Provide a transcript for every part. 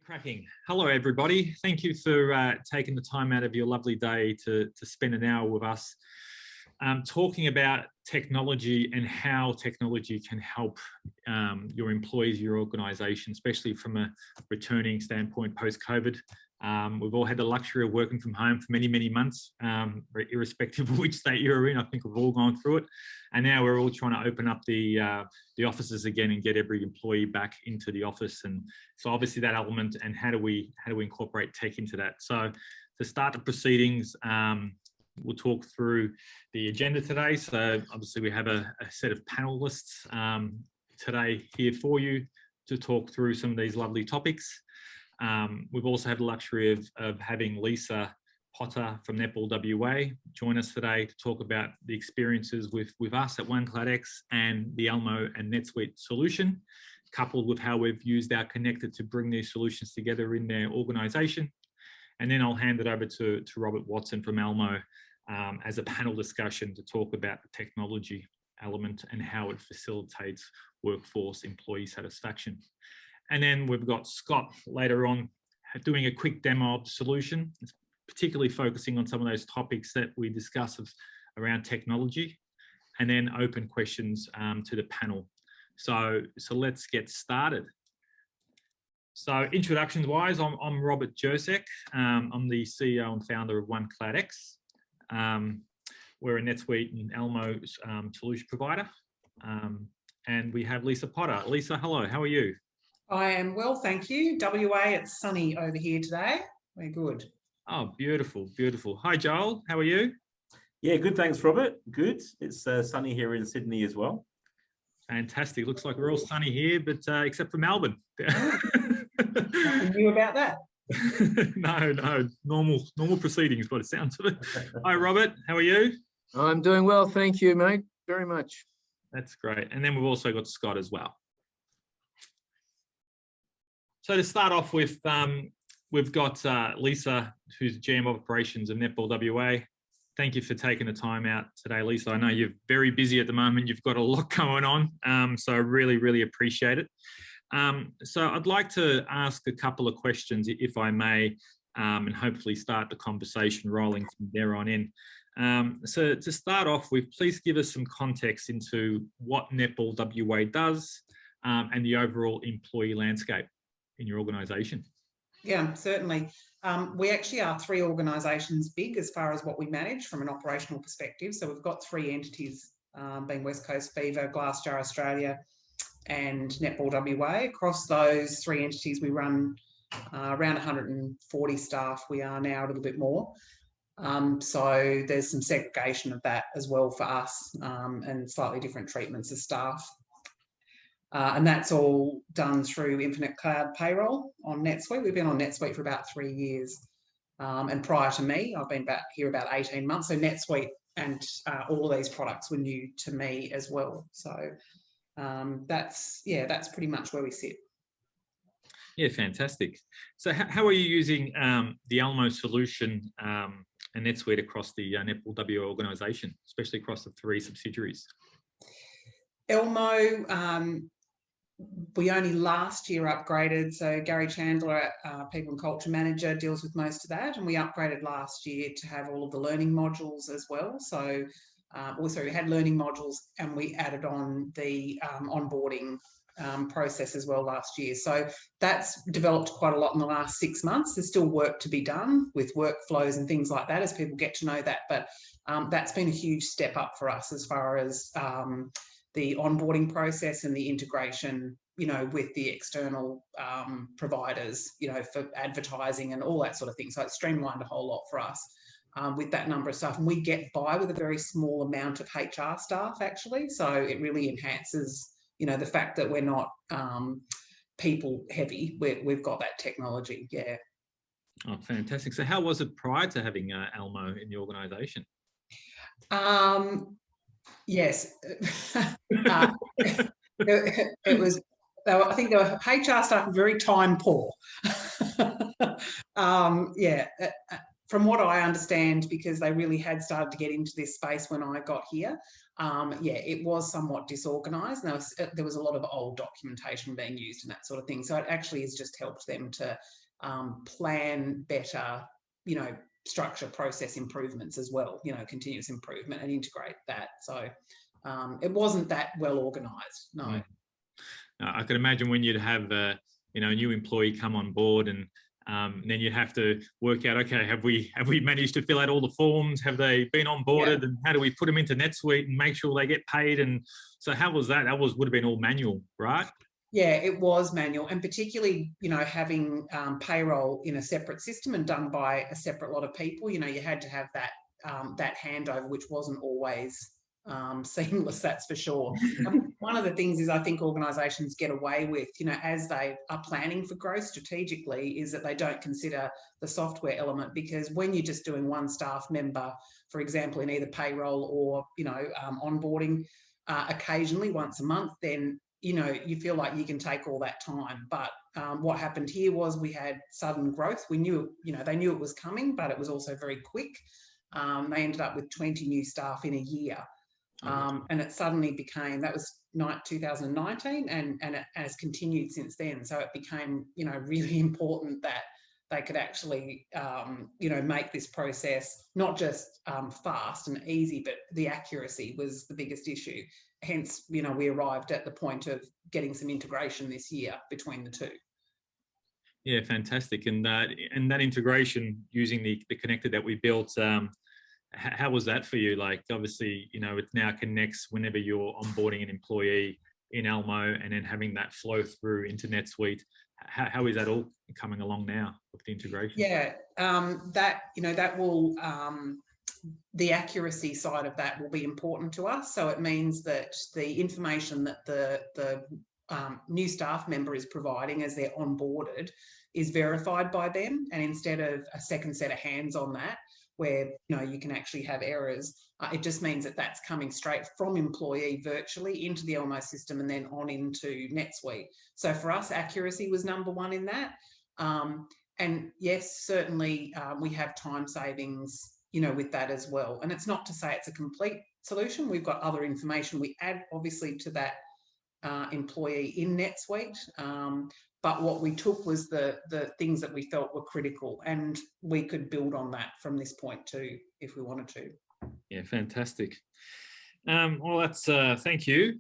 Cracking. Hello, everybody. Thank you for taking the time out of your lovely day to spend an hour with us talking about technology and how technology can help your employees, your organisation, especially from a returning standpoint post-COVID. We've all had the luxury of working from home for many, many months, irrespective of which state you're in. I think we've all gone through it. And now we're all trying to open up the offices again and get every employee back into the office. And so obviously that element, and how do we incorporate tech into that? So to start the proceedings, we'll talk through the agenda today. So obviously we have a set of panelists today here for you to talk through some of these lovely topics. We've also had the luxury of having Lisa Potter from Netball WA join us today to talk about the experiences with us at OneKloudX and the ELMO and NetSuite solution, coupled with how we've used our connector to bring these solutions together in their organisation. And then I'll hand it over to Robert Watson from ELMO as a panel discussion to talk about the technology element and how it facilitates workforce employee satisfaction. And then we've got Scott later on doing a quick demo of the solution, particularly focusing on some of those topics that we discuss around technology, and then open questions to the panel. So let's get started. So introductions wise, I'm Robert Josek. I'm the CEO and founder of OneKloudX. We're a NetSuite and ELMO solution provider. And we have Lisa Potter. Lisa, hello, how are you? I am well, thank you. WA, it's sunny over here today. We're good. Oh, beautiful, beautiful. Hi, Joel. How are you? Yeah, good. Thanks, Robert. Good. It's sunny here in Sydney as well. Fantastic. Looks like we're all sunny here, but except for Melbourne. Nothing new about that. No, normal proceedings, by the sounds of it. Hi, Robert. How are you? I'm doing well, thank you, mate. Very much. That's great. And then we've also got Scott as well. So to start off with, we've got Lisa, who's GM of Operations of Netball WA. Thank you for taking the time out today, Lisa. I know you're very busy at the moment. You've got a lot going on, so I really, really appreciate it. So I'd like to ask a couple of questions, if I may, and hopefully start the conversation rolling from there on in. So to start off with, please give us some context into what Netball WA does and the overall employee landscape in your organisation. Yeah, certainly. We actually are three organisations big as far as what we manage from an operational perspective. So we've got three entities, being West Coast Fever, Glassjar Australia and Netball WA. Across those three entities, we run around 140 staff. We are now a little bit more. So there's some segregation of that as well for us and slightly different treatments of staff. And that's all done through Infinite Cloud Payroll on NetSuite. We've been on NetSuite for about 3 years. And prior to me, I've been here about 18 months. So NetSuite and all of these products were new to me as well. So that's pretty much where we sit. Yeah, fantastic. So how are you using the ELMO solution and NetSuite across the Netball WA organisation, especially across the three subsidiaries? ELMO, we only last year upgraded. So Gary Chandler, People and Culture Manager, deals with most of that. And we upgraded last year to have all of the learning modules as well. So also we had learning modules and we added on the onboarding process as well last year. So that's developed quite a lot in the last 6 months. There's still work to be done with workflows and things like that as people get to know that. But that's been a huge step up for us as far as the onboarding process and the integration, with the external providers, for advertising and all that sort of thing. So it's streamlined a whole lot for us with that number of staff. And we get by with a very small amount of HR staff, actually. So it really enhances, the fact that we're not people heavy. We've got that technology, yeah. Oh, fantastic. So how was it prior to having ELMO in the organisation? Yes, it was. I think the HR staff were very time poor. From what I understand, because they really had started to get into this space when I got here, yeah, it was somewhat disorganized. There was a lot of old documentation being used and that sort of thing. So it actually has just helped them to plan better, structure process improvements as well, continuous improvement, and integrate that. So it wasn't that well organized, no. I can imagine when you'd have a new employee come on board, and then you'd have to work out, okay, have we managed to fill out all the forms? Have they been onboarded? And how do we put them into NetSuite and make sure they get paid? And so how was that? That would have been all manual, right? Yeah, it was manual, and particularly, having payroll in a separate system and done by a separate lot of people. You had to have that handover, which wasn't always seamless, that's for sure. And one of the things is I think organisations get away with, as they are planning for growth strategically, is that they don't consider the software element, because when you're just doing one staff member, for example, in either payroll or onboarding occasionally once a month, then you feel like you can take all that time. But what happened here was we had sudden growth. We knew, they knew it was coming, but it was also very quick. They ended up with 20 new staff in a year. And it suddenly became, that was 2019, and it has continued since then. So it became, really important that they could actually, make this process not just fast and easy, but the accuracy was the biggest issue. Hence, we arrived at the point of getting some integration this year between the two. Yeah, fantastic. And that integration using the connector that we built, how was that for you? Like, obviously, it now connects whenever you're onboarding an employee in ELMO, and then having that flow through into NetSuite. How is that all coming along now with the integration? Yeah, that will, the accuracy side of that will be important to us. So it means that the information that the new staff member is providing as they're onboarded is verified by them, and instead of a second set of hands on that, where you can actually have errors, it just means that that's coming straight from employee virtually into the ELMO system and then on into NetSuite. So for us, accuracy was number one in that. And yes, certainly we have time savings, with that as well. And it's not to say it's a complete solution. We've got other information we add, obviously, to that employee in NetSuite. But what we took was the things that we felt were critical, and we could build on that from this point too, if we wanted to. Yeah, fantastic. Well, that's thank you.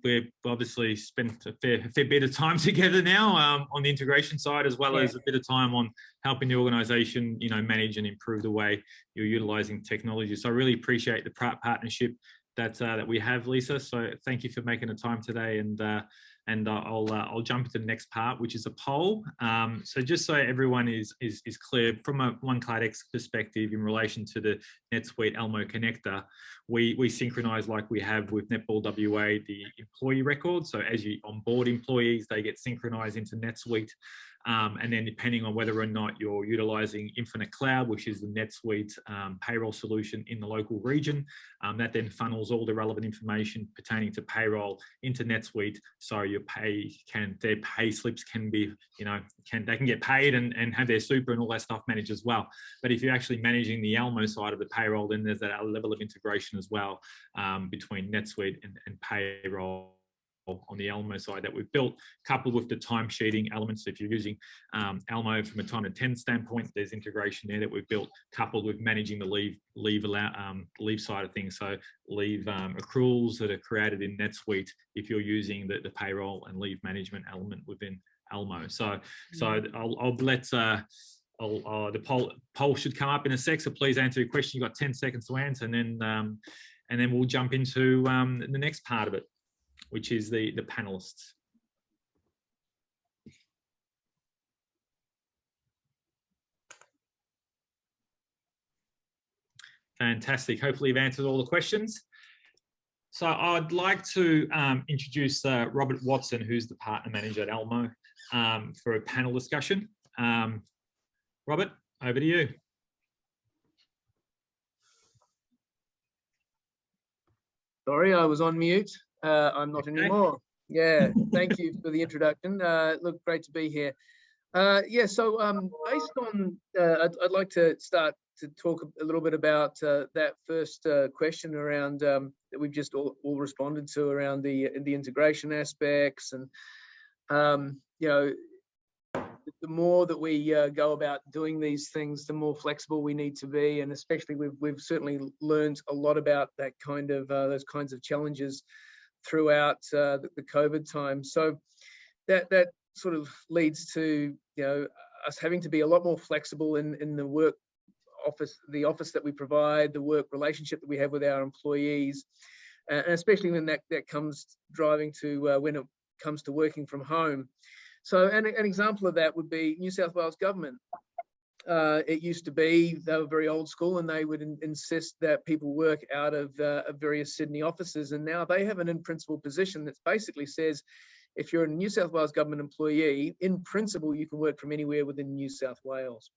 We've obviously spent a fair bit of time together now on the integration side, as well as a bit of time on helping the organisation, manage and improve the way you're utilising technology. So I really appreciate the partnership that we have, Lisa. So thank you for making the time today, and I'll jump into the next part, which is a poll. So just so everyone is clear, from a OneKloudX perspective in relation to the NetSuite ELMO connector, we synchronize like we have with Netball WA the employee record. So as you onboard employees, they get synchronized into NetSuite. And then depending on whether or not you're utilizing Infinite Cloud, which is the NetSuite payroll solution in the local region, that then funnels all the relevant information pertaining to payroll into NetSuite. So their pay slips can be, they can get paid and have their super and all that stuff managed as well. But if you're actually managing the ELMO side of the payroll, then there's that level of integration as well between NetSuite and payroll on the ELMO side that we've built, coupled with the timesheeting elements. If you're using ELMO from a time and attendance standpoint, there's integration there that we've built, coupled with managing the leave side of things. So leave accruals that are created in NetSuite if you're using the payroll and leave management element within ELMO. So I'll let the poll should come up in a sec. So please answer your question. You've got 10 seconds to answer, and then we'll jump into the next part of it, which is the panelists. Fantastic. Hopefully you've answered all the questions. So I'd like to introduce Robert Watson, who's the partner manager at ELMO, for a panel discussion. Robert, over to you. Sorry, I was on mute. I'm not anymore. Yeah, thank you for the introduction. Look, great to be here. So based on, I'd like to start to talk a little bit about that first question around that we've just all responded to around the integration aspects, and you know, the more that we go about doing these things, the more flexible we need to be, and especially we've certainly learned a lot about that kind of those kinds of challenges throughout the COVID time. So that sort of leads to, you know, us having to be a lot more flexible in the work office, the office that we provide, the work relationship that we have with our employees, and especially when that comes driving to when it comes to working from home. So an example of that would be New South Wales government. It used to be they were very old school, and they would insist that people work out of various Sydney offices, and now they have an in-principle position that basically says if you're a New South Wales government employee, in principle you can work from anywhere within New South Wales.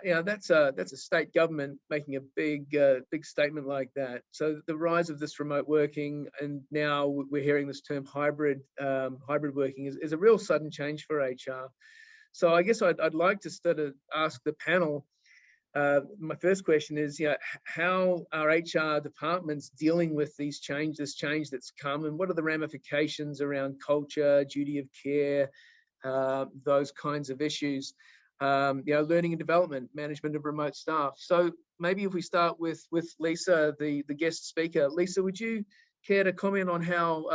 You know, that's a state government making a big statement like that. So the rise of this remote working, and now we're hearing this term hybrid working, is a real sudden change for HR. So I guess I'd like to start to ask the panel. My first question is, you know, how are HR departments dealing with this change that's come, and what are the ramifications around culture, duty of care, those kinds of issues? You know, learning and development, management of remote staff. So maybe if we start with Lisa, the guest speaker. Lisa, would you care to comment on how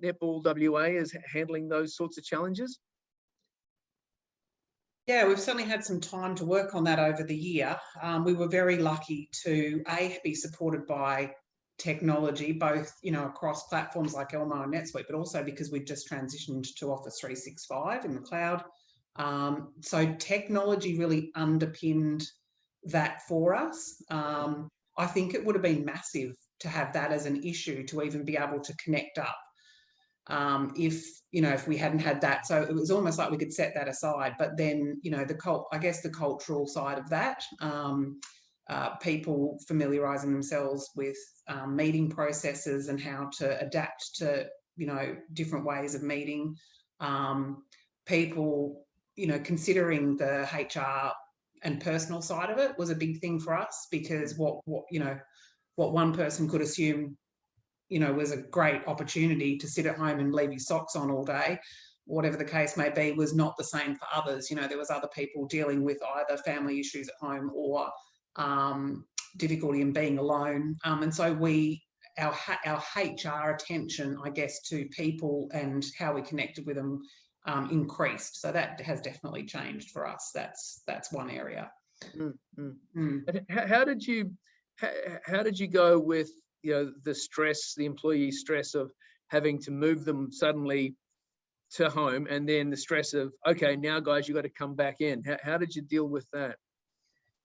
Netball WA is handling those sorts of challenges? Yeah, we've certainly had some time to work on that over the year. We were very lucky to be supported by technology, both, you know, across platforms like ELMO and NetSuite, but also because we've just transitioned to Office 365 in the cloud. So technology really underpinned that for us. I think it would have been massive to have that as an issue, to even be able to connect up. If we hadn't had that, so it was almost like we could set that aside. But then, you know, the cultural side of that, people familiarising themselves with meeting processes and how to adapt to, you know, different ways of meeting. People, you know, considering the HR and personal side of it was a big thing for us, because what one person could assume, you know, was a great opportunity to sit at home and leave your socks on all day, whatever the case may be, was not the same for others. You know, there was other people dealing with either family issues at home or difficulty in being alone. And so our HR attention, I guess, to people and how we connected with them increased. So that has definitely changed for us. That's one area. How did you go with, you know, the employee stress of having to move them suddenly to home, and then the stress of, okay, now guys, you got to come back in? How did you deal with that?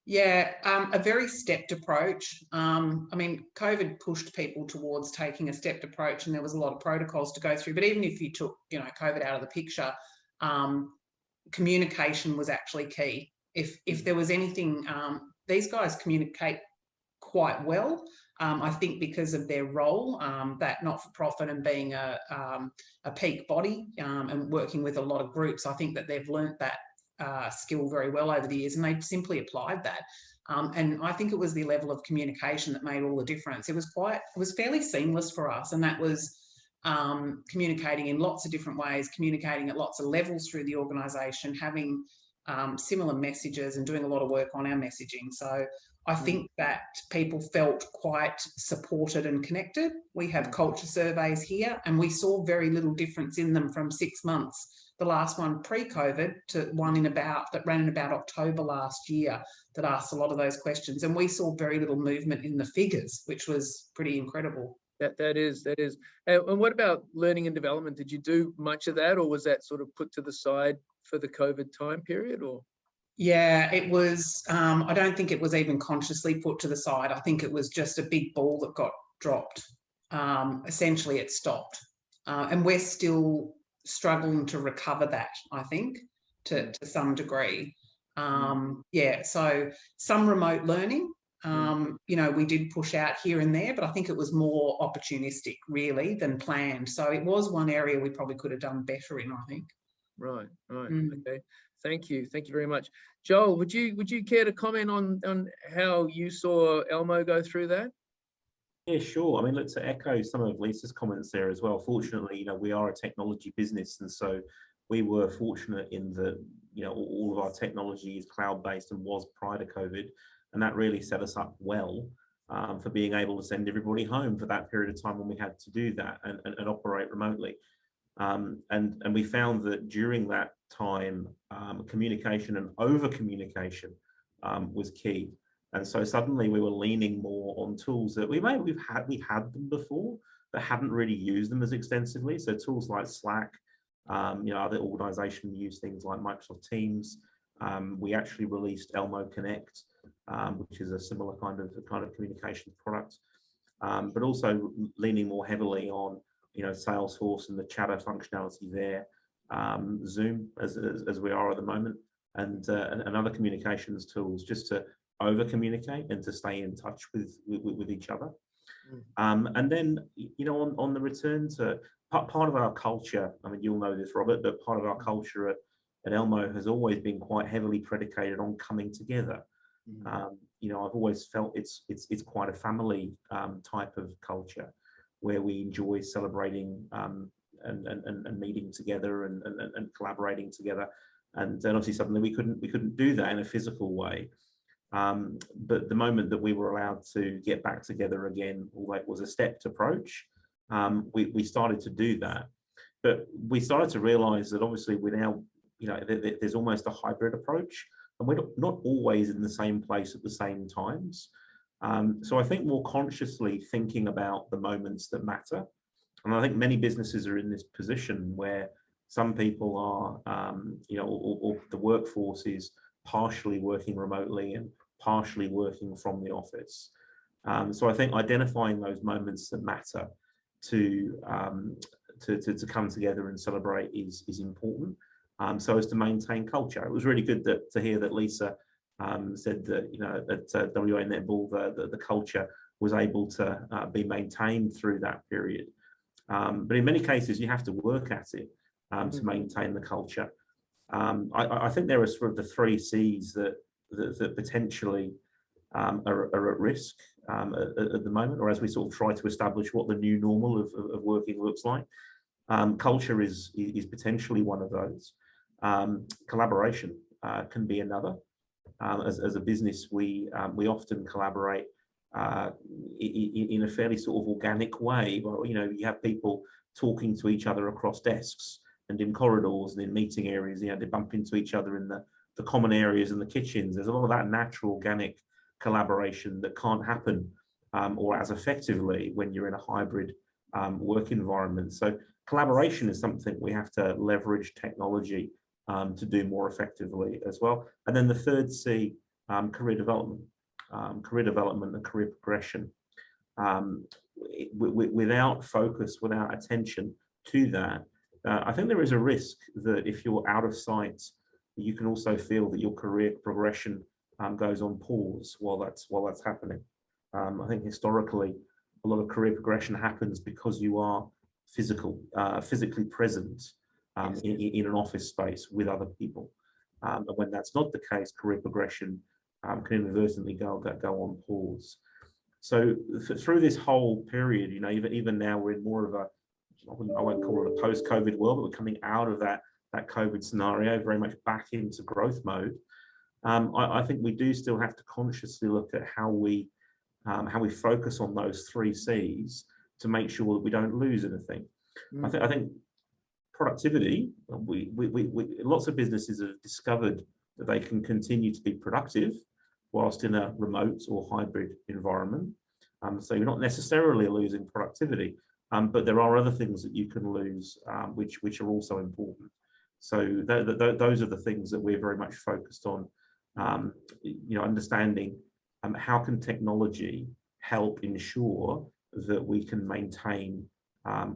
Yeah, a very stepped approach. I mean, COVID pushed people towards taking a stepped approach, and there was a lot of protocols to go through. But even if you took, you know, COVID out of the picture, communication was actually key. If there was anything, these guys communicate quite well. I think because of their role, that not-for-profit, and being a peak body and working with a lot of groups, I think that they've learnt that skill very well over the years, and they simply applied that. And I think it was the level of communication that made all the difference. It was fairly seamless for us, and that was communicating in lots of different ways, communicating at lots of levels through the organisation, having similar messages, and doing a lot of work on our messaging. So I think that people felt quite supported and connected. We have culture surveys here, and we saw very little difference in them from 6 months, the last one pre-COVID, to one that ran in about October last year, that asked a lot of those questions. And we saw very little movement in the figures, which was pretty incredible. That is. And what about learning and development? Did you do much of that, or was that sort of put to the side for the COVID time period? Or? Yeah, it was. I don't think it was even consciously put to the side. I think it was just a big ball that got dropped. Essentially, it stopped. And we're still struggling to recover that, I think, to some degree. Yeah, so some remote learning. You know, we did push out here and there, but I think it was more opportunistic, really, than planned. So it was one area we probably could have done better in, I think. Right. Mm. Okay. Thank you very much. Joel, would you care to comment on how you saw ELMO go through that? Yeah, sure. I mean, let's echo some of Lisa's comments there as well. Fortunately, we are a technology business, and so we were fortunate in that, all of our technology is cloud-based and was prior to COVID, and that really set us up well for being able to send everybody home for that period of time when we had to do that and operate remotely. And we found that during that time, communication and over communication was key. And so suddenly we were leaning more on tools that we had them before, but hadn't really used them as extensively. So tools like Slack, other organizations use things like Microsoft Teams. We actually released ELMO Connect, which is a similar kind of communication product, but also leaning more heavily on Salesforce and the chatter functionality there, Zoom as we are at the moment, and other communications tools just to over communicate and to stay in touch with each other. And then on the return to part of our culture, I mean, you'll know this, Robert, but part of our culture at ELMO has always been quite heavily predicated on coming together. I've always felt it's quite a family type of culture where we enjoy celebrating and meeting together and collaborating together. And then obviously suddenly we couldn't do that in a physical way. But the moment that we were allowed to get back together again, although it was a stepped approach, we started to do that. But we started to realize that obviously we're now, there's almost a hybrid approach, and we're not always in the same place at the same times. So I think more consciously thinking about the moments that matter. And I think many businesses are in this position where some people are, or the workforce is partially working remotely and partially working from the office. So I think identifying those moments that matter to come together and celebrate is important, so as to maintain culture. It was really good to hear that Lisa said that at WA Netball the culture was able to be maintained through that period. But in many cases you have to work at it to maintain the culture. I think there are sort of the 3 C's that potentially are at risk at the moment, or as we sort of try to establish what the new normal of working looks like. Culture is potentially one of those. Collaboration can be another. As a business, we often collaborate in a fairly sort of organic way. But, you have people talking to each other across desks and in corridors and in meeting areas. They bump into each other in the common areas and the kitchens. There's a lot of that natural organic collaboration that can't happen or as effectively when you're in a hybrid work environment. So collaboration is something we have to leverage technology to do more effectively as well. And then the 3rd C, career development and career progression. Without focus, without attention to that, I think there is a risk that if you're out of sight, you can also feel that your career progression goes on pause while that's happening. I think historically, a lot of career progression happens because you are physically present in an office space with other people. And when that's not the case, career progression can inadvertently go on pause. So through this whole period, even now we're in more of a, I won't call it a post-COVID world, but we're coming out of that COVID scenario very much back into growth mode. I think we do still have to consciously look at how we focus on those 3 C's to make sure that we don't lose anything. I think productivity, lots of businesses have discovered that they can continue to be productive whilst in a remote or hybrid environment. So you're not necessarily losing productivity, but there are other things that you can lose, which are also important. So those are the things that we're very much focused on, understanding how can technology help ensure that we can maintain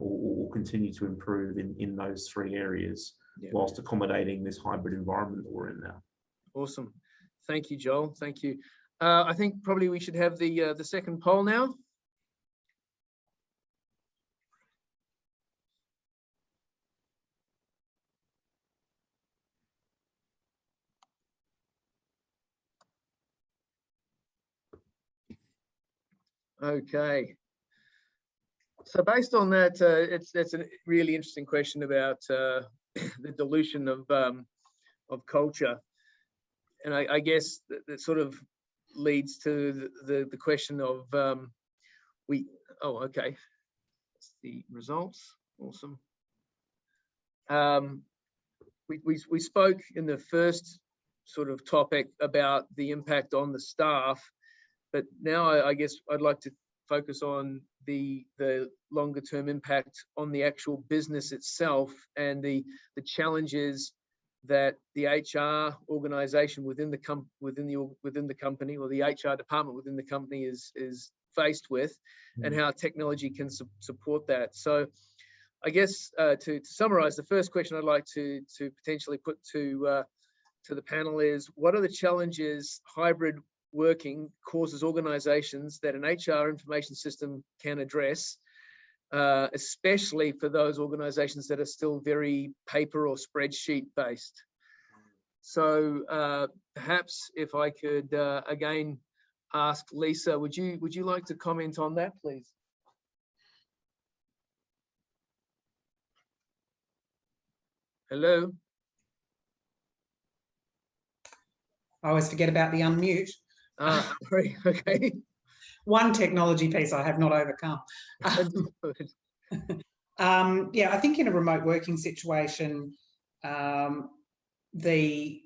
or continue to improve in those 3 areas, whilst accommodating this hybrid environment that we're in now. Awesome. Thank you, Joel. Thank you. I think probably we should have the second poll now. Okay. So based on that, that's a really interesting question about the dilution of culture, and I guess that sort of leads to the question of okay, that's the results. Awesome. We spoke in the first sort of topic about the impact on the staff, but now I guess I'd like to focus on the longer term impact on the actual business itself and the challenges that the HR organization within the company, or the HR department within the company is faced with, and how technology can support that. So I guess to summarize, the first question I'd like to potentially put to the panel is, what are the challenges hybrid working causes organizations that an HR information system can address, especially for those organizations that are still very paper or spreadsheet based? So perhaps if I could again ask Lisa, would you like to comment on that, please? Hello. I always forget about the unmute. Sorry. Okay. One technology piece I have not overcome. Yeah, I think in a remote working situation, the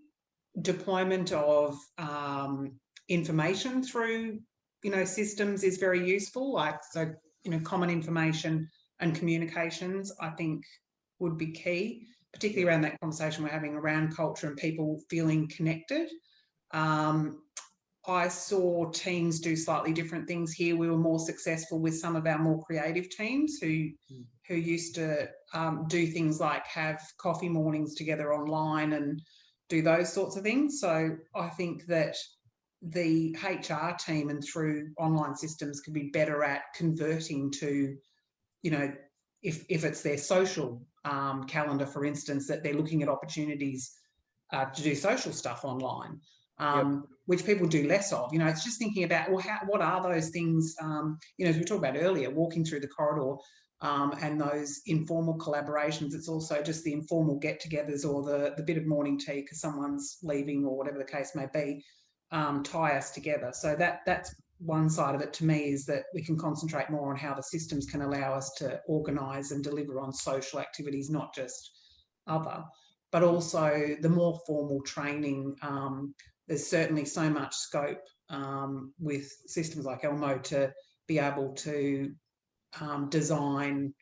deployment of information through, systems is very useful. Common information and communications, I think, would be key, particularly around that conversation we're having around culture and people feeling connected. I saw teams do slightly different things here. We were more successful with some of our more creative teams who used to do things like have coffee mornings together online and do those sorts of things. So I think that the HR team and through online systems could be better at converting to, if it's their social calendar, for instance, that they're looking at opportunities to do social stuff online. Which people do less of. It's just thinking about, well, what are those things, as we talked about earlier, walking through the corridor and those informal collaborations. It's also just the informal get-togethers or the bit of morning tea because someone's leaving or whatever the case may be, tie us together. So that's one side of it to me, is that we can concentrate more on how the systems can allow us to organise and deliver on social activities, not just other, but also the more formal training. There's certainly so much scope with systems like ELMO to be able to design,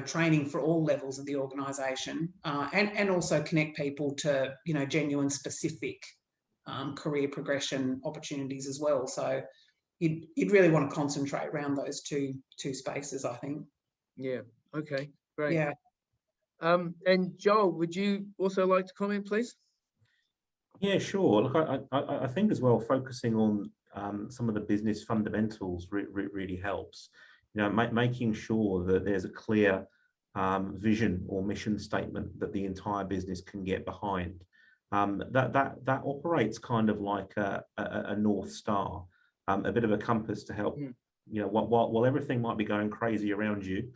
training for all levels of the organisation, and also connect people to, genuine specific career progression opportunities as well. So you'd really want to concentrate around those two spaces, I think. Yeah. Okay. Great. Yeah. And Joel, would you also like to comment, please? Yeah, sure. Look, I think as well, focusing on some of the business fundamentals really helps. Making sure that there's a clear vision or mission statement that the entire business can get behind. That operates kind of like a North Star, a bit of a compass to help. While everything might be going crazy around you,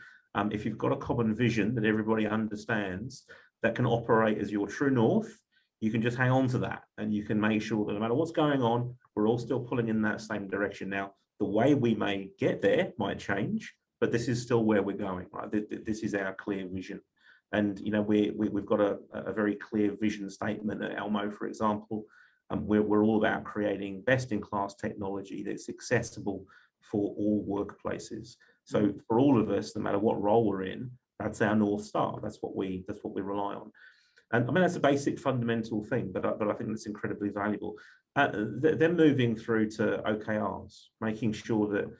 if you've got a common vision that everybody understands, that can operate as your true north, you can just hang on to that, and you can make sure that no matter what's going on, we're all still pulling in that same direction. Now, the way we may get there might change, but this is still where we're going, right? This is our clear vision. And, we've got a very clear vision statement at ELMO, for example. We're all about creating best-in-class technology that's accessible for all workplaces. So for all of us, no matter what role we're in, that's our North Star. That's what we rely on. And I mean, that's a basic fundamental thing, but I think that's incredibly valuable. Then moving through to OKRs, making sure that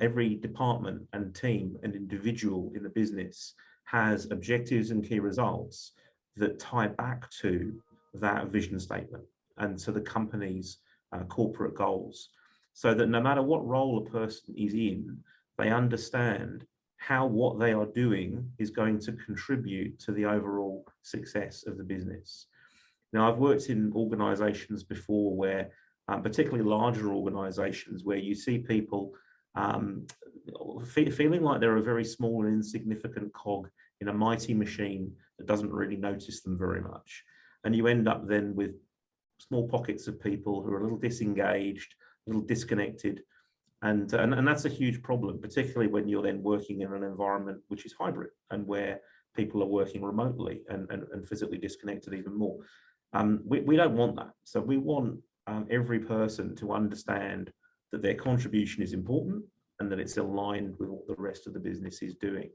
every department and team and individual in the business has objectives and key results that tie back to that vision statement and to the company's corporate goals, so that no matter what role a person is in, they understand how what they are doing is going to contribute to the overall success of the business. Now, I've worked in organizations before where, particularly larger organizations, where you see people feeling like they're a very small and insignificant cog in a mighty machine that doesn't really notice them very much. And you end up then with small pockets of people who are a little disengaged, a little disconnected. And that's a huge problem, particularly when you're then working in an environment which is hybrid and where people are working remotely and physically disconnected even more. We don't want that. So we want every person to understand that their contribution is important and that it's aligned with what the rest of the business is doing.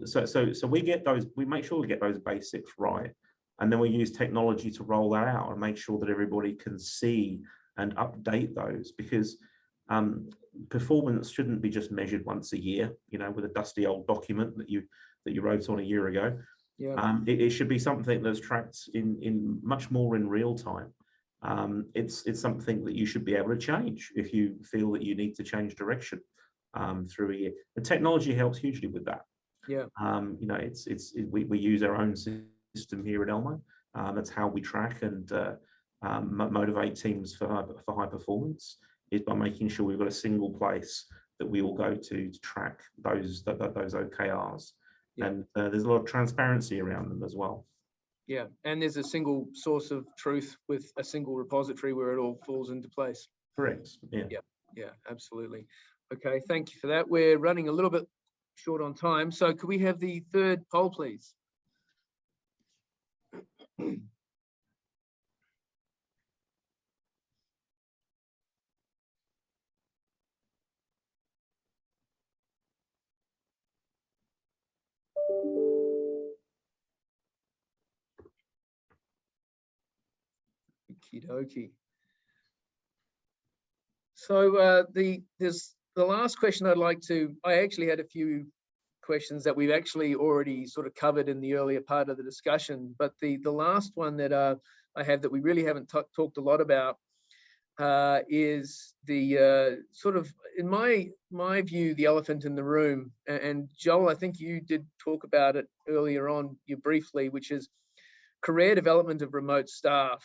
So we make sure we get those basics right. And then we use technology to roll that out and make sure that everybody can see and update those, because performance shouldn't be just measured once a year, with a dusty old document that you wrote on a year ago. Yeah. It should be something that's tracked in much more in real time. It's something that you should be able to change if you feel that you need to change direction through a year. The technology helps hugely with that. Yeah. We use our own system here at ELMO. That's how we track and motivate teams for high performance, is by making sure we've got a single place that we all go to track those OKRs. Yeah. And there's a lot of transparency around them as well. Yeah, and there's a single source of truth with a single repository where it all falls into place. Correct. Yeah. Yeah, absolutely. Okay, thank you for that. We're running a little bit short on time, so could we have the third poll, please? Okie dokie. So the last question I actually had a few questions that we've actually already sort of covered in the earlier part of the discussion, but the last one that I have that we really haven't talked a lot about is the sort of, in my view, the elephant in the room. And Joel, I think you did talk about it earlier on, briefly, which is career development of remote staff.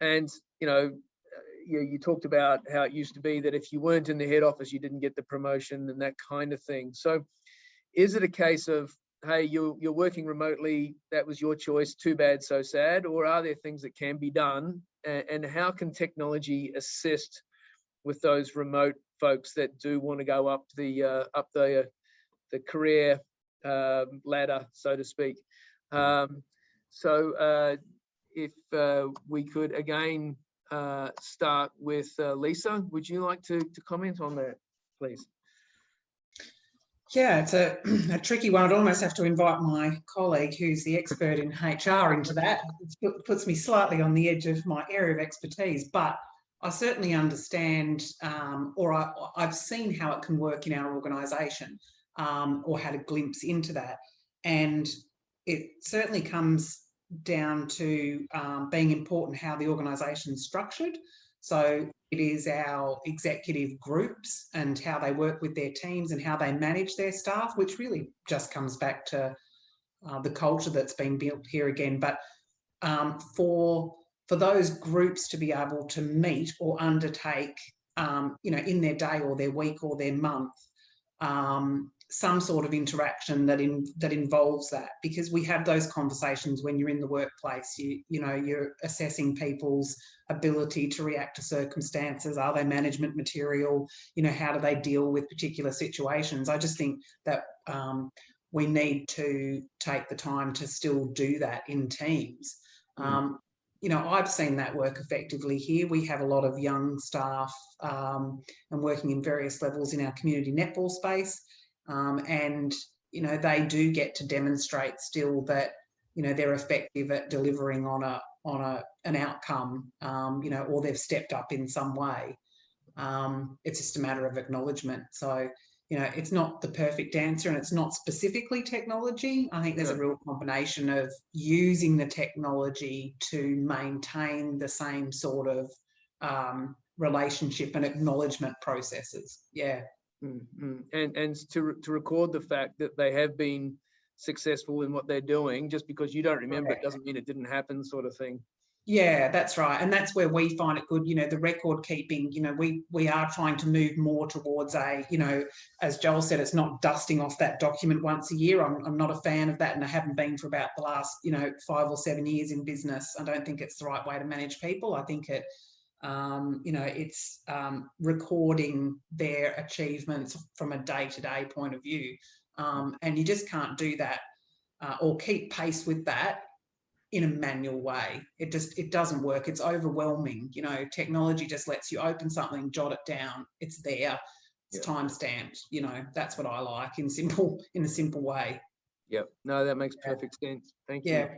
And you talked about how it used to be that if you weren't in the head office, you didn't get the promotion and that kind of thing. So is it a case of, hey, you're working remotely, that was your choice, too bad, so sad? Or are there things that can be done? And how can technology assist with those remote folks that do want to go up the career ladder, so to speak? If we could again start with Lisa, would you like to comment on that, please? Yeah, it's a tricky one. I'd almost have to invite my colleague who's the expert in HR into that. It puts me slightly on the edge of my area of expertise, but I certainly understand, I've seen how it can work in our organisation, or had a glimpse into that. And it certainly comes down to being important how the organisation is structured. So it is our executive groups and how they work with their teams and how they manage their staff, which really just comes back to the culture that's been built here again. But for those groups to be able to meet or undertake, in their day or their week or their month, some sort of interaction that involves that, because we have those conversations when you're in the workplace. You're assessing people's ability to react to circumstances. Are they management material? How do they deal with particular situations? I just think that we need to take the time to still do that in teams. I've seen that work effectively here. We have a lot of young staff and working in various levels in our community netball space. And they do get to demonstrate still that they're effective at delivering on an outcome, or they've stepped up in some way. It's just a matter of acknowledgement. So it's not the perfect answer, and it's not specifically technology. I think there's a real combination of using the technology to maintain the same sort of relationship and acknowledgement processes. Yeah. And to record the fact that they have been successful in what they're doing. Just because you don't remember it doesn't mean it didn't happen, sort of thing. Yeah, that's right. And that's where we find it good, the record keeping, we are trying to move more towards as Joel said, it's not dusting off that document once a year. I'm not a fan of that, and I haven't been for about the last, 5 or 7 years in business. I don't think it's the right way to manage people. I think it's recording their achievements from a day-to-day point of view. And you just can't do that or keep pace with that in a manual way. It doesn't work. It's overwhelming. Technology just lets you open something, jot it down. It's there. It's time stamped. That's what I like in a simple way. Yep. No, that makes perfect sense. Thank you. Yeah.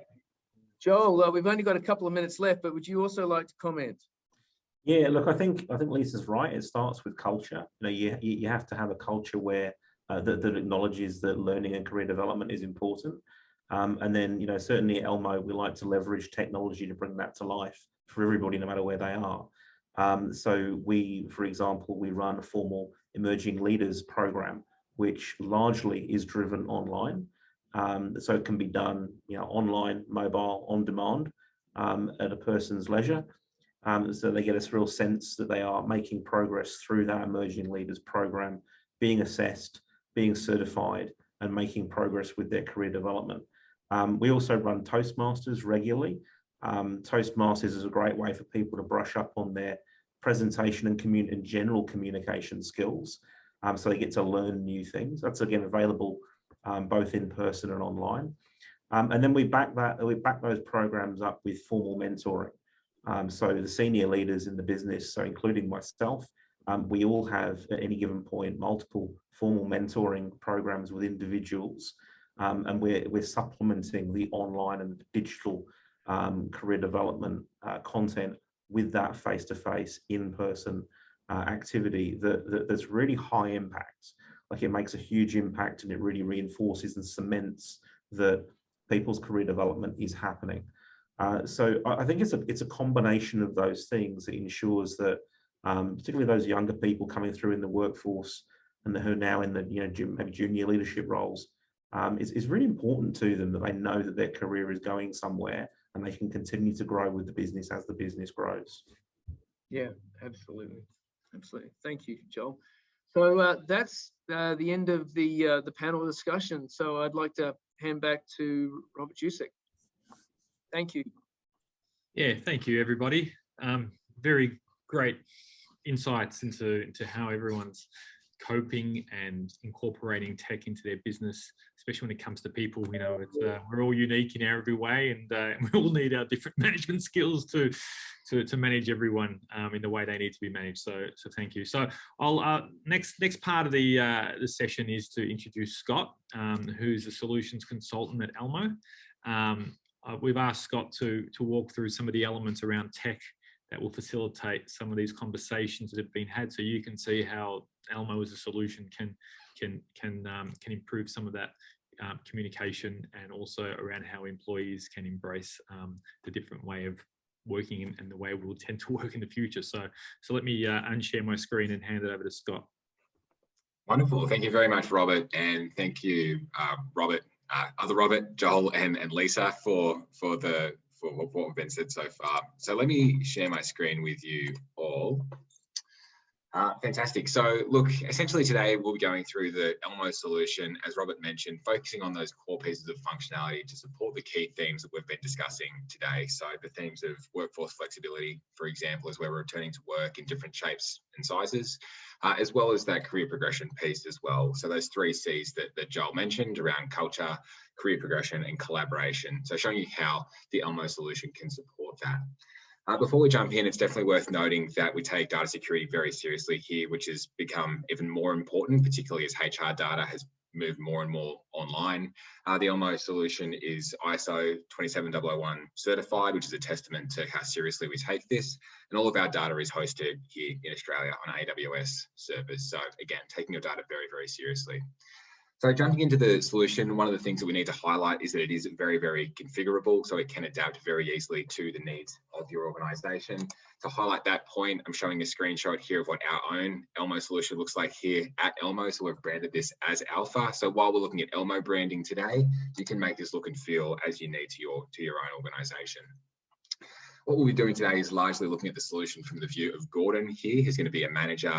Joel, we've only got a couple of minutes left, but would you also like to comment? Yeah, look, I think Lisa's right. It starts with culture. You have to have a culture where that acknowledges that learning and career development is important. And then, certainly at ELMO, we like to leverage technology to bring that to life for everybody, no matter where they are. So for example, we run a formal emerging leaders program, which largely is driven online. So it can be done, online, mobile, on demand, at a person's leisure. So they get a real sense that they are making progress through that emerging leaders program, being assessed, being certified, and making progress with their career development. We also run Toastmasters regularly. Toastmasters is a great way for people to brush up on their presentation and general communication skills. So they get to learn new things. That's again available both in person and online. And then we back those programs up with formal mentoring. So the senior leaders in the business, so including myself, we all have at any given point multiple formal mentoring programs with individuals, and we're supplementing the online and digital career development content with that face-to-face, in-person activity that's really high impact. Like, it makes a huge impact, and it really reinforces and cements that people's career development is happening. So I think it's a combination of those things that ensures that, particularly those younger people coming through in the workforce and who are now in the maybe junior leadership roles, it's really important to them that they know that their career is going somewhere and they can continue to grow with the business as the business grows. Yeah, absolutely. Thank you, Joel. So that's the end of the panel discussion. So I'd like to hand back to Robert Jusek. Thank you. Yeah, thank you, everybody. Very great insights into how everyone's coping and incorporating tech into their business, especially when it comes to people. We're all unique in our every way, and we all need our different management skills to manage everyone in the way they need to be managed. So thank you. So I'll next part of the session is to introduce Scott, who's a solutions consultant at ELMO. We've asked Scott to walk through some of the elements around tech that will facilitate some of these conversations that have been had, so you can see how ELMO as a solution can improve some of that communication, and also around how employees can embrace the different way of working and the way we'll tend to work in the future. So let me unshare my screen and hand it over to Scott. Wonderful. Thank you very much, Robert, and thank you, Robert, other Robert, Joel, and Lisa for what we've been said so far. So let me share my screen with you all. Fantastic. So look, essentially today we'll be going through the ELMO solution, as Robert mentioned, focusing on those core pieces of functionality to support the key themes that we've been discussing today. So the themes of workforce flexibility, for example, is where we're returning to work in different shapes and sizes, as well as that career progression piece as well. So those 3 C's that Joel mentioned around culture, career progression, and collaboration. So showing you how the ELMO solution can support that. Before we jump in, it's definitely worth noting that we take data security very seriously here, which has become even more important, particularly as HR data has moved more and more online. The ELMO solution is ISO 27001 certified, which is a testament to how seriously we take this. And all of our data is hosted here in Australia on AWS servers. So again, taking your data very, very seriously. So jumping into the solution, one of the things that we need to highlight is that it is very, very configurable, so it can adapt very easily to the needs of your organisation. To highlight that point, I'm showing a screenshot here of what our own ELMO solution looks like here at ELMO. So we've branded this as Alpha. So while we're looking at ELMO branding today, you can make this look and feel as you need to your own organisation. What we'll be doing today is largely looking at the solution from the view of Gordon here. He's going to be a manager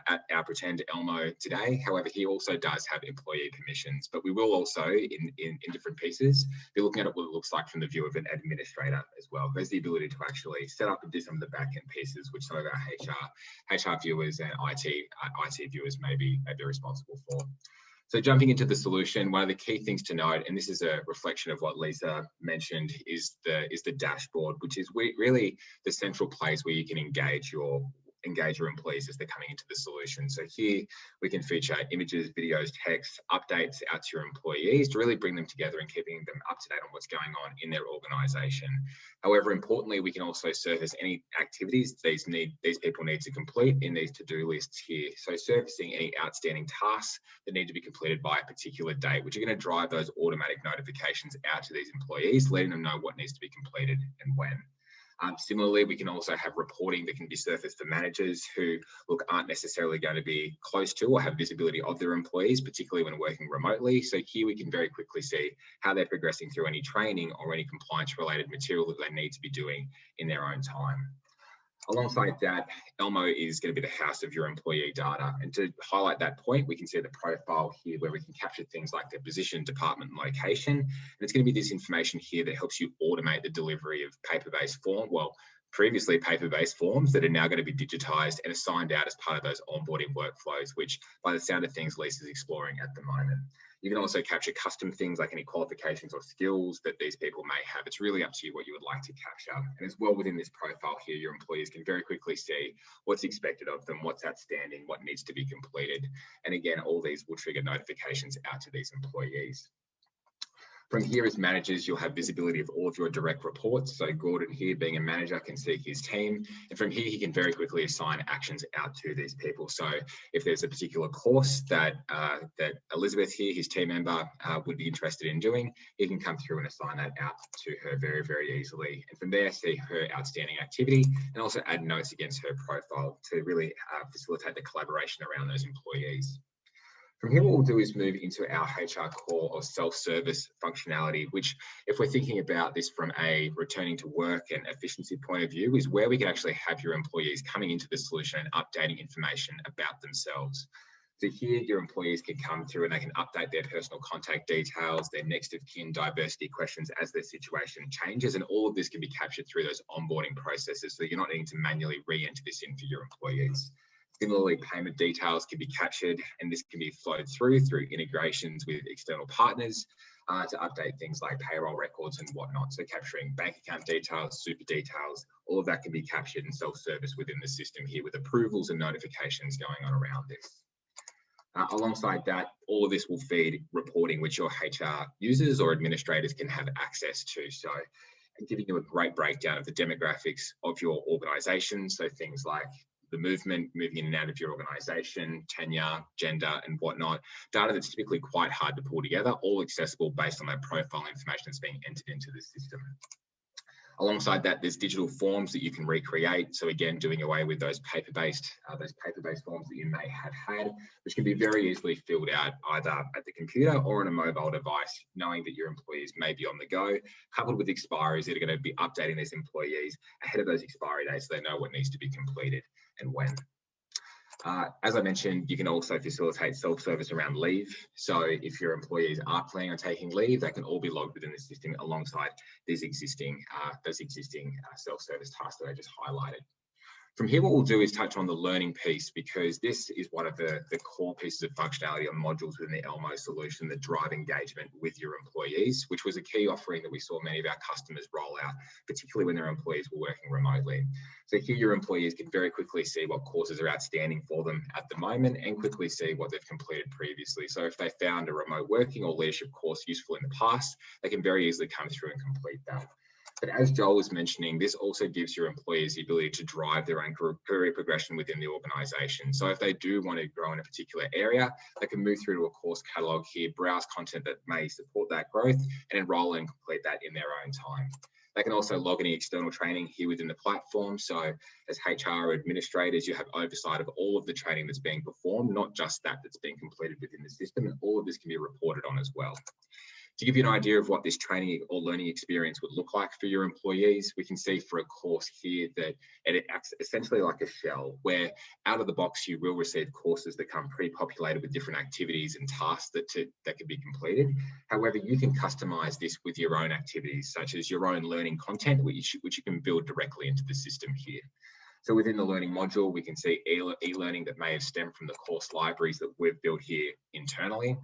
at our pretend ELMO today. However, he also does have employee permissions, but we will also, in different pieces, be looking at what it looks like from the view of an administrator as well. There's the ability to actually set up and do some of the back-end pieces, which some of our HR viewers and IT viewers may be responsible for. So jumping into the solution, one of the key things to note, and this is a reflection of what Lisa mentioned, is the dashboard, which is really the central place where you can engage your employees as they're coming into the solution. So here we can feature images, videos, text, updates out to your employees to really bring them together and keeping them up to date on what's going on in their organization. However, importantly, we can also surface any activities these people need to complete in these to-do lists here. So surfacing any outstanding tasks that need to be completed by a particular date, which are going to drive those automatic notifications out to these employees, letting them know what needs to be completed and when. Similarly, we can also have reporting that can be surfaced to managers who aren't necessarily going to be close to or have visibility of their employees, particularly when working remotely. So here we can very quickly see how they're progressing through any training or any compliance related material that they need to be doing in their own time. Alongside that, ELMO is going to be the house of your employee data. And to highlight that point, we can see the profile here where we can capture things like their position, department, and location. And it's going to be this information here that helps you automate the delivery of paper-based previously paper-based forms that are now going to be digitized and assigned out as part of those onboarding workflows, which by the sound of things, Lisa's exploring at the moment. You can also capture custom things like any qualifications or skills that these people may have. It's really up to you what you would like to capture. And as well within this profile here, your employees can very quickly see what's expected of them, what's outstanding, what needs to be completed. And again, all these will trigger notifications out to these employees. From here as managers, you'll have visibility of all of your direct reports. So Gordon here being a manager can see his team. And from here, he can very quickly assign actions out to these people. So if there's a particular course that Elizabeth here, his team member, would be interested in doing, he can come through and assign that out to her very, very easily. And from there, see her outstanding activity and also add notes against her profile to really facilitate the collaboration around those employees. From here, what we'll do is move into our HR core or self-service functionality, which if we're thinking about this from a returning to work and efficiency point of view, is where we can actually have your employees coming into the solution and updating information about themselves. So here, your employees can come through and they can update their personal contact details, their next of kin diversity questions as their situation changes. And all of this can be captured through those onboarding processes. So you're not needing to manually re-enter this in for your employees. Similarly, payment details can be captured and this can be flowed through integrations with external partners to update things like payroll records and whatnot. So capturing bank account details, super details, all of that can be captured and self-service within the system here with approvals and notifications going on around this. Alongside that, all of this will feed reporting which your HR users or administrators can have access to. So giving you a great breakdown of the demographics of your organization. So things like the moving in and out of your organization, tenure, gender, and whatnot. Data that's typically quite hard to pull together, all accessible based on that profile information that's being entered into the system. Alongside that, there's digital forms that you can recreate. So again, doing away with those paper-based forms that you may have had, which can be very easily filled out either at the computer or on a mobile device, knowing that your employees may be on the go, coupled with expiries that are going to be updating these employees ahead of those expiry dates so they know what needs to be completed and when. As I mentioned, you can also facilitate self-service around leave. So if your employees are planning on taking leave, they can all be logged within the system alongside these existing self-service tasks that I just highlighted. From here, what we'll do is touch on the learning piece, because this is one of the core pieces of functionality or modules within the ELMO solution that drive engagement with your employees, which was a key offering that we saw many of our customers roll out, particularly when their employees were working remotely. So here your employees can very quickly see what courses are outstanding for them at the moment and quickly see what they've completed previously. So if they found a remote working or leadership course useful in the past, they can very easily come through and complete that. But as Joel was mentioning, this also gives your employees the ability to drive their own career progression within the organisation. So if they do want to grow in a particular area, they can move through to a course catalogue here, browse content that may support that growth and enrol and complete that in their own time. They can also log any external training here within the platform. So as HR administrators, you have oversight of all of the training that's being performed, not just that that's being completed within the system, and all of this can be reported on as well. To give you an idea of what this training or learning experience would look like for your employees, we can see for a course here that it acts essentially like a shell, where out of the box you will receive courses that come pre-populated with different activities and tasks that can be completed. However, you can customize this with your own activities, such as your own learning content, which you can build directly into the system here. So within the learning module, we can see e-learning that may have stemmed from the course libraries that we've built here internally.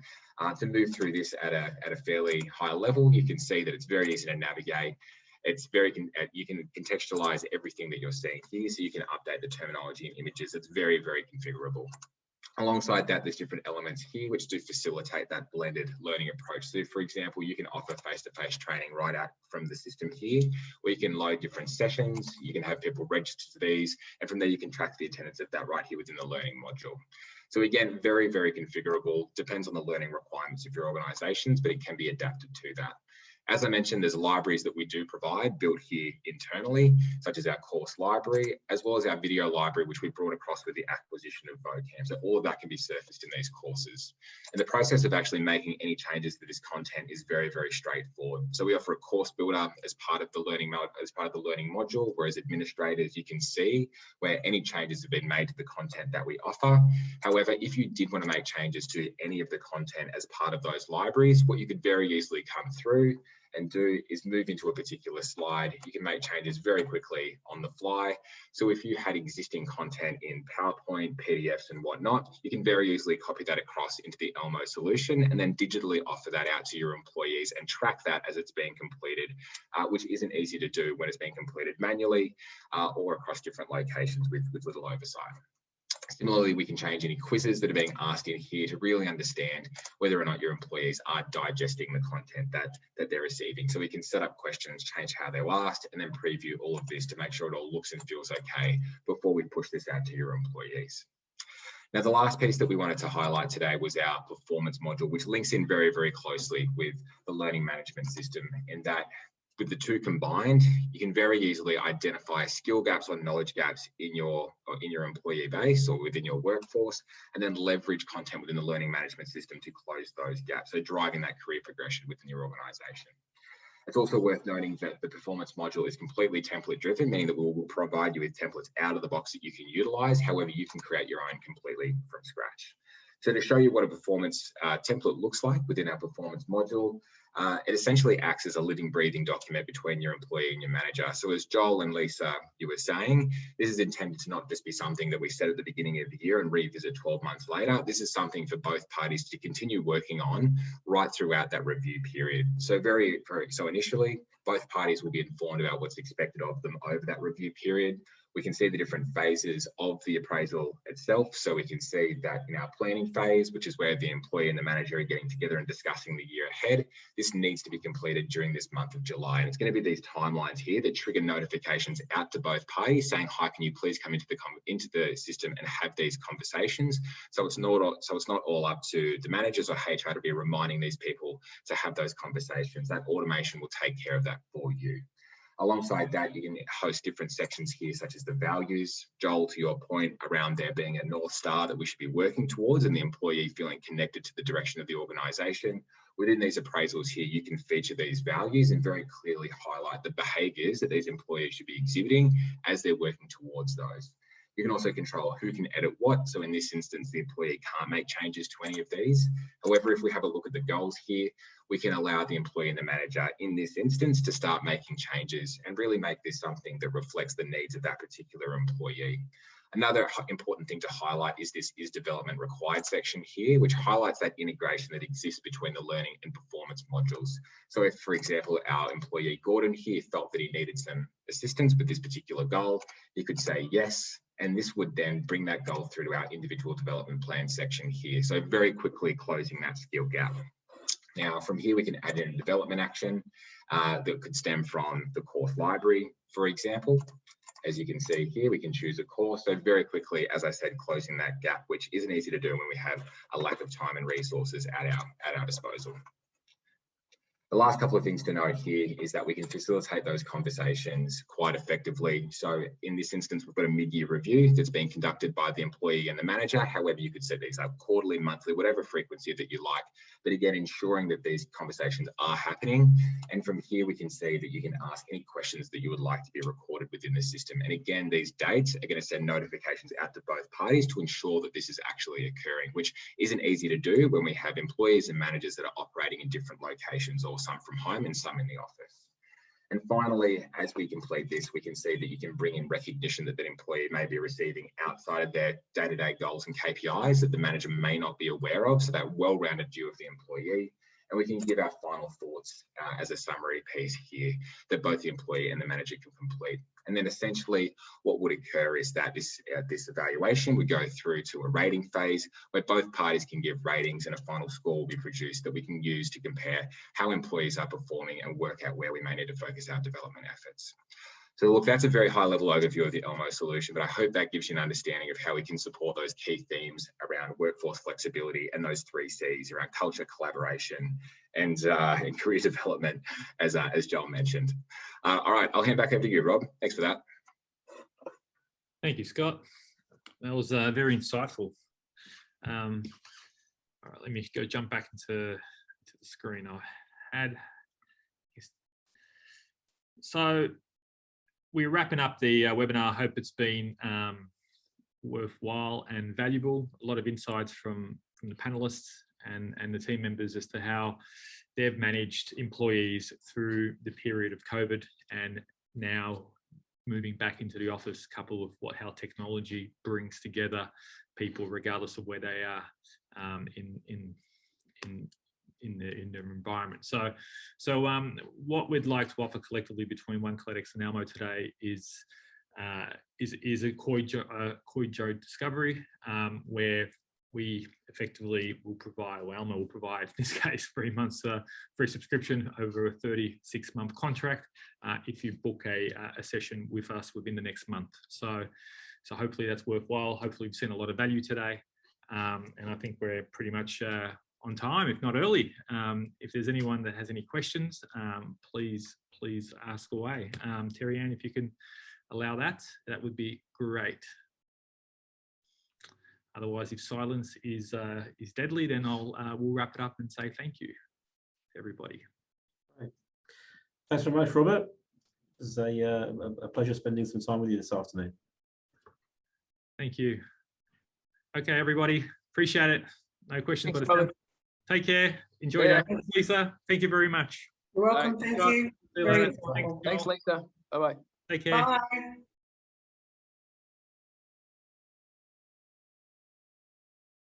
To move through this at a fairly high level, you can see that it's very easy to navigate. It's you can contextualize everything that you're seeing here, so you can update the terminology and images. It's very, very configurable. Alongside that, there's different elements here which do facilitate that blended learning approach. So for example, you can offer face-to-face training right out from the system here, where you can load different sessions, you can have people register to these, and from there you can track the attendance of that right here within the learning module. So again, very, very configurable, depends on the learning requirements of your organizations, but it can be adapted to that. As I mentioned, there's libraries that we do provide built here internally, such as our course library, as well as our video library, which we brought across with the acquisition of Vocam. So all of that can be surfaced in these courses. And the process of actually making any changes to this content is very, very straightforward. So we offer a course builder as part of the learning module, whereas administrators, you can see where any changes have been made to the content that we offer. However, if you did want to make changes to any of the content as part of those libraries, what you could very easily come through and do is move into a particular slide. You can make changes very quickly on the fly. So if you had existing content in PowerPoint, PDFs and whatnot, you can very easily copy that across into the ELMO solution and then digitally offer that out to your employees and track that as it's being completed, which isn't easy to do when it's being completed manually or across different locations with little oversight. Similarly, we can change any quizzes that are being asked in here to really understand whether or not your employees are digesting the content that they're receiving. So we can set up questions, change how they're asked, and then preview all of this to make sure it all looks and feels okay before we push this out to your employees. Now, the last piece that we wanted to highlight today was our performance module, which links in very, very closely with the learning management system, in that with the two combined, you can very easily identify skill gaps or knowledge gaps in your employee base or within your workforce, and then leverage content within the learning management system to close those gaps, so driving that career progression within your organization. It's also worth noting that the performance module is completely template driven, meaning that we will provide you with templates out of the box that you can utilize. However, you can create your own completely from scratch. So to show you what a performance template looks like within our performance module, it essentially acts as a living, breathing document between your employee and your manager. So as Joel and Lisa, you were saying, this is intended to not just be something that we set at the beginning of the year and revisit 12 months later. This is something for both parties to continue working on right throughout that review period. So so initially, both parties will be informed about what's expected of them over that review period. We can see the different phases of the appraisal itself. So we can see that in our planning phase, which is where the employee and the manager are getting together and discussing the year ahead, this needs to be completed during this month of July. And it's going to be these timelines here that trigger notifications out to both parties saying, hi, can you please come into the system and have these conversations? So it's not all up to the managers or HR to be reminding these people to have those conversations. That automation will take care of that for you. Alongside that, you can host different sections here, such as the values. Joel, to your point around there being a North Star that we should be working towards and the employee feeling connected to the direction of the organisation. Within these appraisals here, you can feature these values and very clearly highlight the behaviours that these employees should be exhibiting as they're working towards those. You can also control who can edit what. So in this instance, the employee can't make changes to any of these. However, if we have a look at the goals here, we can allow the employee and the manager in this instance to start making changes and really make this something that reflects the needs of that particular employee. Another important thing to highlight is this is development required section here, which highlights that integration that exists between the learning and performance modules. So if, for example, our employee Gordon here felt that he needed some assistance with this particular goal, he could say yes, and this would then bring that goal through to our individual development plan section here. So very quickly closing that skill gap. Now, from here, we can add in a development action that could stem from the course library, for example. As you can see here, we can choose a course. So very quickly, as I said, closing that gap, which isn't easy to do when we have a lack of time and resources at our disposal. The last couple of things to note here is that we can facilitate those conversations quite effectively. So in this instance, we've got a mid-year review that's being conducted by the employee and the manager. However, you could set these up quarterly, monthly, whatever frequency that you like but again, ensuring that these conversations are happening. And from here, we can see that you can ask any questions that you would like to be recorded within the system. And again, these dates are going to send notifications out to both parties to ensure that this is actually occurring, which isn't easy to do when we have employees and managers that are operating in different locations, or some from home and some in the office. And finally, as we complete this, we can see that you can bring in recognition that that employee may be receiving outside of their day-to-day goals and KPIs that the manager may not be aware of, so that well-rounded view of the employee. And we can give our final thoughts as a summary piece here that both the employee and the manager can complete. And then essentially what would occur is that this evaluation would go through to a rating phase where both parties can give ratings, and a final score will be produced that we can use to compare how employees are performing and work out where we may need to focus our development efforts. So look, that's a very high level overview of the ELMO solution, but I hope that gives you an understanding of how we can support those key themes around workforce flexibility and those 3 C's around culture, collaboration, and career development, as Joel mentioned. All right, I'll hand back over to you, Rob. Thanks for that. Thank you, Scott. That was very insightful. All right, let me go jump back into the screen I had. So we're wrapping up the webinar. I hope it's been worthwhile and valuable. A lot of insights from the panelists and the team members as to how they've managed employees through the period of COVID, and now moving back into the office, coupled with how technology brings together people regardless of where they are in their environment. So what we'd like to offer collectively between OneKloudX and ELMO today is a COI discovery, where we effectively will provide, or ELMO will provide, in this case, 3 months free subscription over a 36-month contract if you book a session with us within the next month. So hopefully that's worthwhile. Hopefully we've seen a lot of value today, and I think we're pretty much on time, if not early. If there's anyone that has any questions, please ask away. Terry Ann, if you can allow that, that would be great. Otherwise, if silence is deadly, then we'll wrap it up and say thank you to everybody. Right. Thanks very much, Robert. It was a pleasure spending some time with you this afternoon. Thank you. Okay, everybody, appreciate it. No questions. Thanks, but take care. Enjoy that, Lisa. Thank you very much. You're welcome. Thank you. See you later. Thanks, Lisa. Bye-bye. Take care. Bye.